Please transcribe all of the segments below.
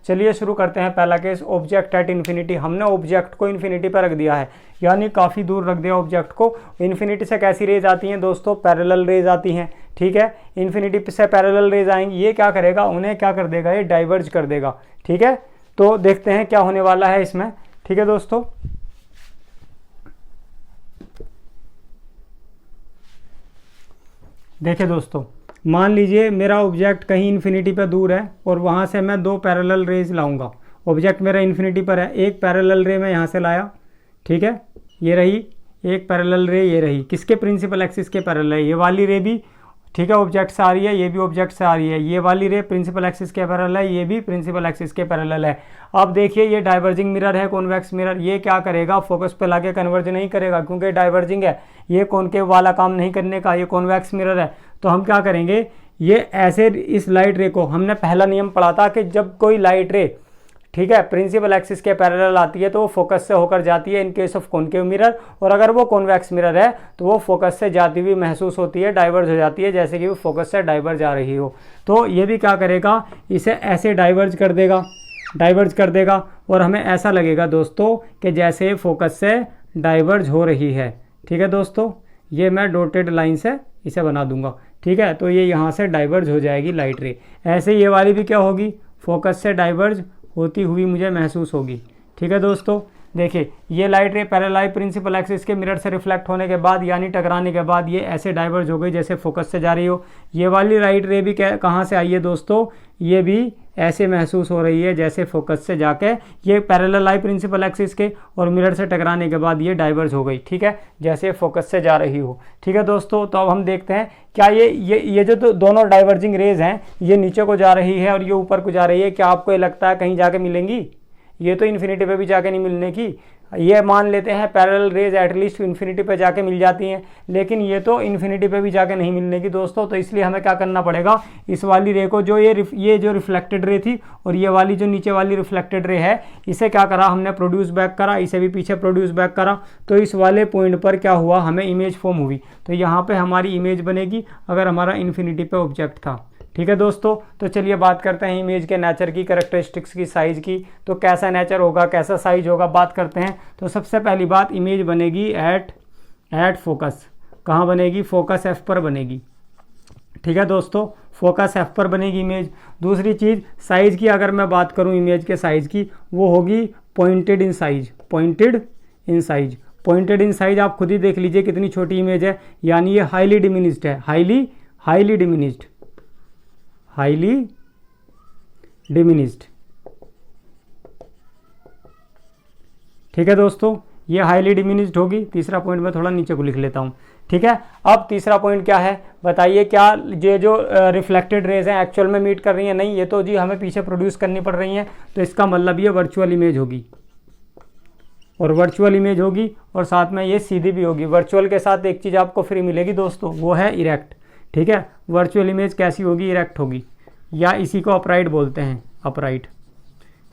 चलिए शुरू करते हैं। पहला केस, ऑब्जेक्ट एट इन्फिनिटी। हमने ऑब्जेक्ट को इन्फिनिटी पर रख दिया है, यानी काफ़ी दूर रख दिया ऑब्जेक्ट को। इन्फिनिटी से कैसी रेज आती हैं दोस्तों? पैरेलल रेज आती हैं, ठीक है। इन्फिनिटी से पैरेलल रेज आएंगी, ये क्या करेगा, उन्हें क्या कर देगा, ये डाइवर्ज कर देगा, ठीक है। तो देखते हैं क्या होने वाला है इसमें, ठीक है दोस्तों। देखिए दोस्तों, मान लीजिए मेरा ऑब्जेक्ट कहीं इन्फिनिटी पर दूर है और वहाँ से मैं दो पैरेलल रेज लाऊंगा। ऑब्जेक्ट मेरा इन्फिनिटी पर है, एक पैरेलल रे मैं यहाँ से लाया, ठीक है, ये रही एक पैरेलल रे, ये रही किसके प्रिंसिपल एक्सिस के पैरेलल है, ये वाली रे भी, ठीक है, ऑब्जेक्ट से आ रही है, ये भी ऑब्जेक्ट से आ रही है, ये वाली रे प्रिंसिपल एक्सिस के पैरेलल है, ये भी प्रिंसिपल एक्सिस के पैरेलल है। अब देखिए ये डाइवर्जिंग मिरर है, कॉन्वेक्स मिरर, ये क्या करेगा, फोकस पे लाके कन्वर्ज नहीं करेगा क्योंकि डाइवर्जिंग है, ये कॉनकेव वाला काम नहीं करने का, ये कॉन्वेक्स मिरर है। तो हम क्या करेंगे, ये ऐसे इस लाइट रे को, हमने पहला नियम पढ़ा था कि जब कोई लाइट रे, ठीक है, प्रिंसिपल एक्सिस के पैरेलल आती है तो वो फोकस से होकर जाती है in case of concave mirror, और अगर वो कॉन्वेक्स मिरर है तो वो फोकस से जाती हुई महसूस होती है, डाइवर्ज हो जाती है, जैसे कि वो फोकस से डाइवर्ज आ रही हो। तो ये भी क्या करेगा, इसे ऐसे डाइवर्ज कर देगा और हमें ऐसा लगेगा दोस्तों कि जैसे फोकस से डाइवर्ज हो रही है, ठीक है दोस्तों। ये मैं डॉटेड लाइन से इसे बना दूंगा, ठीक है। तो ये यहाँ से डाइवर्ज हो जाएगी लाइट रे। ऐसे ये वाली भी क्या होगी, फोकस से डाइवर्ज होती हुई मुझे महसूस होगी, ठीक है दोस्तों। देखिए ये light ray parallel principal axis के मिरर से रिफ्लेक्ट होने के बाद, यानी टकराने के बाद, ये ऐसे डाइवर्ज हो गई जैसे फोकस से जा रही हो। ये वाली लाइट रे भी कहाँ से आई है दोस्तों, ये भी ऐसे महसूस हो रही है जैसे फोकस से जाके ये पैरेलल आई प्रिंसिपल एक्सिस के, और मिरर से टकराने के बाद ये डाइवर्ज हो गई, ठीक है, जैसे फोकस से जा रही हो, ठीक है दोस्तों। तो अब हम देखते हैं क्या ये जो तो दोनों डाइवर्जिंग रेज हैं, ये नीचे को जा रही है और ये ऊपर को जा रही है, क्या आपको ये लगता है कहीं जाके मिलेंगी? ये तो इन्फिनिटी पे भी जाके नहीं मिलने की। ये मान लेते हैं पैरेलल रेज एटलीस्ट इन्फिनिटी पे जाके मिल जाती हैं, लेकिन ये तो इन्फिनिटी पे भी जाके नहीं मिलने की दोस्तों। तो इसलिए हमें क्या करना पड़ेगा, इस वाली रे को, जो ये जो रिफ्लेक्टेड रे थी और ये वाली जो नीचे वाली रिफ्लेक्टेड रे है, इसे क्या करा हमने, प्रोड्यूस बैक करा, इसे भी पीछे प्रोड्यूस बैक करा। तो इस वाले पॉइंट पर क्या हुआ, हमें इमेज फॉर्म हुई। तो यहाँ पर हमारी इमेज बनेगी अगर हमारा इन्फिनिटी पे ऑब्जेक्ट था, ठीक है दोस्तों। तो चलिए बात करते हैं इमेज के नेचर की, कैरेक्टरिस्टिक्स की, साइज की। तो कैसा नेचर होगा, कैसा साइज होगा, बात करते हैं। तो सबसे पहली बात, इमेज बनेगी एट फोकस। कहाँ बनेगी, फोकस एफ पर बनेगी, ठीक है दोस्तों, फोकस एफ पर बनेगी इमेज। दूसरी चीज़ साइज की, अगर मैं बात करूँ इमेज के साइज की, वो होगी pointed in size. Pointed in size आप खुद ही देख लीजिए कितनी छोटी इमेज है, यानी ये हाईली डिमिनिस्ड है, हाईली डिमिनिस्ड, ठीक है दोस्तों, ये हाईली डिमिनिस्ड होगी। तीसरा पॉइंट मैं थोड़ा नीचे को लिख लेता हूँ, ठीक है। अब तीसरा पॉइंट क्या है बताइए, क्या ये जो रिफ्लेक्टेड रेज हैं एक्चुअल में मीट कर रही हैं? नहीं, ये तो जी हमें पीछे प्रोड्यूस करनी पड़ रही हैं। तो इसका मतलब ये वर्चुअल इमेज होगी, और वर्चुअल इमेज होगी और साथ में ये सीधी भी होगी। वर्चुअल के साथ एक चीज़ आपको फ्री मिलेगी दोस्तों, वो है इरेक्ट, ठीक है। वर्चुअल इमेज कैसी होगी, इरेक्ट होगी, या इसी को अपराइट बोलते हैं, अपराइट,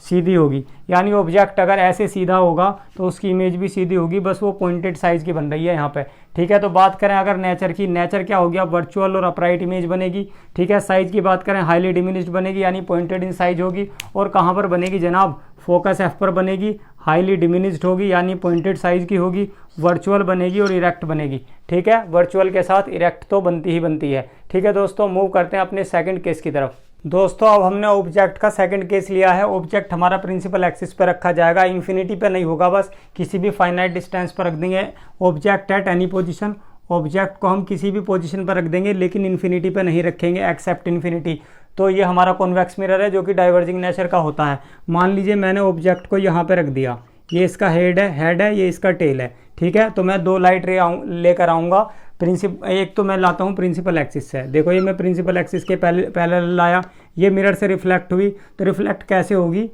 सीधी होगी। यानी ऑब्जेक्ट अगर ऐसे सीधा होगा तो उसकी इमेज भी सीधी होगी, बस वो पॉइंटेड साइज की बन रही है यहाँ पे, ठीक है। तो बात करें अगर नेचर की, नेचर क्या होगी, अब वर्चुअल और अपराइट इमेज बनेगी, ठीक है। साइज की बात करें, हाईली डिमिनिस्ड बनेगी, यानी पॉइंटेड इन साइज होगी। और कहाँ पर बनेगी जनाब, फोकस एफ पर बनेगी, हाईली डिमिनिस्ड होगी यानी पॉइंटेड साइज की होगी, वर्चुअल बनेगी और इरेक्ट बनेगी, ठीक है। वर्चुअल के साथ इरेक्ट तो बनती ही बनती है, ठीक है दोस्तों। मूव करते हैं अपने सेकंड केस की तरफ। दोस्तों अब हमने ऑब्जेक्ट का सेकंड केस लिया है। ऑब्जेक्ट हमारा प्रिंसिपल एक्सिस पर रखा जाएगा, इन्फिनिटी पे नहीं होगा, बस किसी भी फाइनाइट डिस्टेंस पर रख देंगे object at any position. Object को हम किसी भी पोजीशन पर रख देंगे, लेकिन इन्फिनिटी पे नहीं रखेंगे एक्सेप्ट इन्फिनिटी। तो ये हमारा कॉन्वेक्स मिरर है जो कि डाइवर्जिंग नेचर का होता है। मान लीजिए मैंने ऑब्जेक्ट को यहाँ पे रख दिया, ये इसका हेड है, ये इसका टेल है, ठीक है। तो मैं दो लाइट रे लेकर आऊँगा, एक तो मैं लाता हूँ प्रिंसिपल एक्सिस से। देखो ये मैं प्रिंसिपल एक्सिस के पहले लाया, ये मिरर से रिफ्लेक्ट हुई, तो रिफ्लेक्ट कैसे होगी,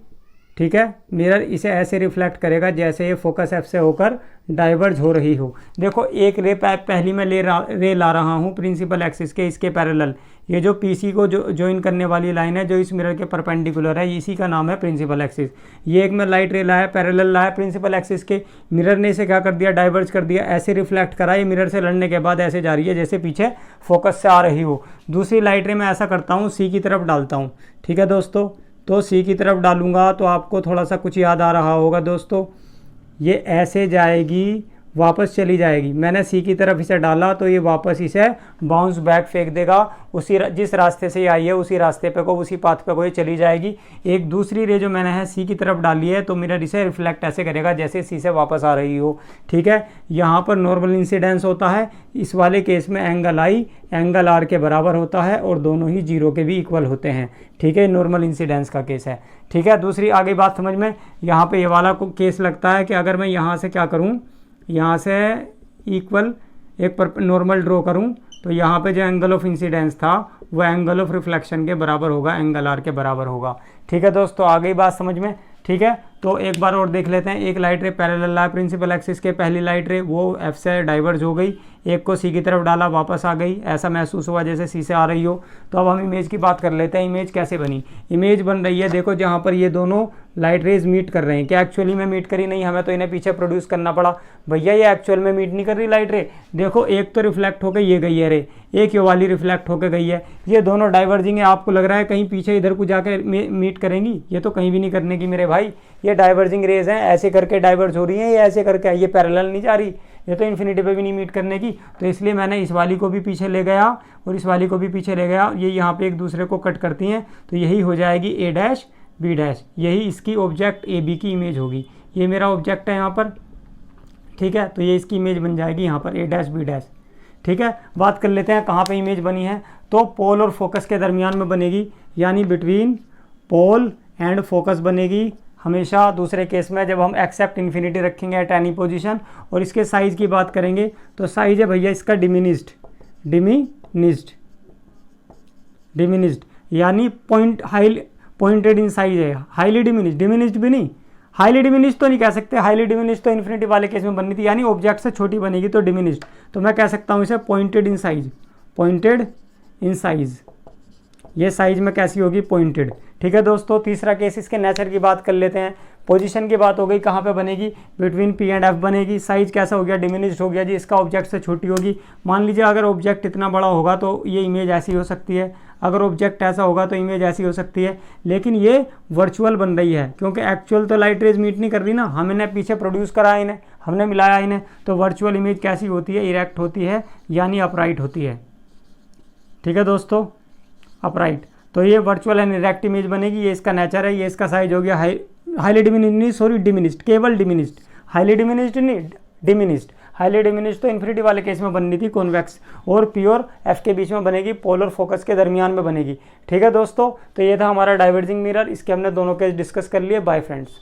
ठीक है। मिरर इसे ऐसे रिफ्लेक्ट करेगा जैसे ये फोकस एफ से होकर डाइवर्ज हो रही हो। देखो एक रे पहली मैं रे ला रहा हूँ प्रिंसिपल एक्सिस के, इसके पैरेलल, ये जो पीसी को जो ज्वाइन करने वाली लाइन है जो इस मिरर के परपेंडिकुलर है, इसी का नाम है प्रिंसिपल एक्सिस। ये एक मैं लाइट रे लाया, पैरेलल लाया प्रिंसिपल एक्सिस के, मिरर ने इसे क्या कर दिया, डाइवर्ज कर दिया, ऐसे रिफ्लेक्ट करा, ये मिरर से लड़ने के बाद ऐसे जा रही है जैसे पीछे फोकस से आ रही हो। दूसरी लाइट रे मैं ऐसा करता हूँ, सी की तरफ डालता हूँ, ठीक है दोस्तों। तो सी की तरफ डालूंगा तो आपको थोड़ा सा कुछ याद आ रहा होगा दोस्तों, ये ऐसे जाएगी वापस चली जाएगी। मैंने सी की तरफ इसे डाला तो ये वापस इसे बाउंस बैक फेंक देगा, उसी जिस रास्ते से ये आई है उसी रास्ते पे को, उसी पाथ पे को ये चली जाएगी। एक दूसरी रे जो मैंने है सी की तरफ डाली है तो मिरर इसे रिफ्लेक्ट ऐसे करेगा जैसे सी से वापस आ रही हो। ठीक है, यहाँ पर नॉर्मल इंसिडेंस होता है, इस वाले केस में एंगल आई एंगल आर के बराबर होता है और दोनों ही जीरो के भी इक्वल होते हैं। ठीक है, नॉर्मल इंसिडेंस का केस है। ठीक है, दूसरी आगे बात समझ में, यहाँ पे ये वाला केस लगता है कि अगर मैं यहाँ से क्या करूँ, यहाँ से इक्वल एक नॉर्मल ड्रॉ करूँ तो यहाँ पे जो एंगल ऑफ इंसिडेंस था वो एंगल ऑफ रिफ्लेक्शन के बराबर होगा, एंगल आर के बराबर होगा। ठीक है दोस्तों, आ गई बात समझ में। ठीक है, तो एक बार और देख लेते हैं। एक लाइट रे पैरेलल ला प्रिंसिपल एक्सिस के, पहली लाइट रे वो एफ से डाइवर्ज हो गई, एक को सी की तरफ डाला वापस आ गई, ऐसा महसूस हुआ जैसे सी से आ रही हो। तो अब हम इमेज की बात कर लेते हैं। इमेज कैसे बनी? इमेज बन रही है देखो, जहाँ पर ये दोनों लाइट रेज मीट कर रहे हैं। क्या एक्चुअली में मीट करी? नहीं, हमें तो इन्हें पीछे प्रोड्यूस करना पड़ा। भैया ये एक्चुअल में मीट नहीं कर रही लाइट रे, देखो एक तो रिफ्लेक्ट होकर ये गई है रे, एक ये वाली रिफ्लेक्ट होकर गई है, ये दोनों डाइवर्जिंग है। आपको लग रहा है कहीं पीछे इधर को जाकर मीट करेंगी? ये तो कहीं भी नहीं करने की मेरे भाई, ये डाइवर्जिंग रेज हैं, ऐसे करके डाइवर्ज हो रही हैं, ये ऐसे करके, ये पैरेलल नहीं जा रही, ये तो इन्फिनिटी पे भी नहीं मीट करने की। तो इसलिए मैंने इस वाली को भी पीछे ले गया और इस वाली को भी पीछे ले गया, ये यहाँ पे एक दूसरे को कट करती हैं, तो यही हो जाएगी ए डैश बी डैश, यही इसकी ऑब्जेक्ट ए बी की इमेज होगी। ये मेरा ऑब्जेक्ट है यहाँ पर। ठीक है, तो ये इसकी इमेज बन जाएगी यहाँ पर ए डैश बी डैश। ठीक है, बात कर लेते हैं कहाँ पे इमेज बनी है। तो पोल और फोकस के दरमियान में बनेगी, यानी बिटवीन पोल एंड फोकस बनेगी हमेशा। दूसरे केस में जब हम एक्सेप्ट इन्फिनिटी रखेंगे एट एनी पोजीशन। और इसके साइज़ की बात करेंगे तो साइज है भैया इसका डिमिनिस्ड, यानी पॉइंटेड इन साइज है। हाईली डिमिनिस्ड भी नहीं, हाईली डिमिनिस्ड तो नहीं कह सकते, हाईली डिमिनिस्ड तो इन्फिनिटी वाले केस में बननी थी, यानी ऑब्जेक्ट से छोटी बनेगी तो डिमिनिस्ड। तो मैं कह सकता हूँ इसे पॉइंटेड इन साइज, ये साइज में कैसी होगी? पॉइंटेड। ठीक है दोस्तों, तीसरा केस, इसके नेचर की बात कर लेते हैं। पोजीशन की बात हो गई, कहाँ पे बनेगी? बिटवीन पी एंड एफ बनेगी। साइज कैसा हो गया? डिमिनिश्ड हो गया जी, इसका ऑब्जेक्ट से छोटी होगी। मान लीजिए अगर ऑब्जेक्ट इतना बड़ा होगा तो ये इमेज ऐसी हो सकती है, अगर ऑब्जेक्ट ऐसा होगा तो इमेज ऐसी हो सकती है। लेकिन ये वर्चुअल बन रही है क्योंकि एक्चुअल तो लाइट रेज मीट नहीं कर रही ना, हमने पीछे प्रोड्यूस करा इन्हें, हमने मिलाया इन्हें। तो वर्चुअल इमेज कैसी होती है? इरेक्ट होती है, यानी अपराइट होती है। ठीक है दोस्तों, अपराइट। तो ये वर्चुअल एंड इरेक्ट इमेज बनेगी, ये इसका नेचर है। ये इसका साइज हो गया हाईली डिमिनिश्ड, केवल डिमिनिश्ड, हाईली डिमिनिश्ड नहीं, डिमिनिश्ड। हाईली डिमिनिश्ड तो इन्फिनिटी वाले केस में बननी थी, कॉन्वेक्स। और पी और एफ के बीच में बनेगी, पोल और फोकस के दरमियान में बनेगी। ठीक है दोस्तों, तो ये था हमारा डाइवर्जिंग मिरर, इसके हमने दोनों केस डिस्कस कर लिए। Bye friends.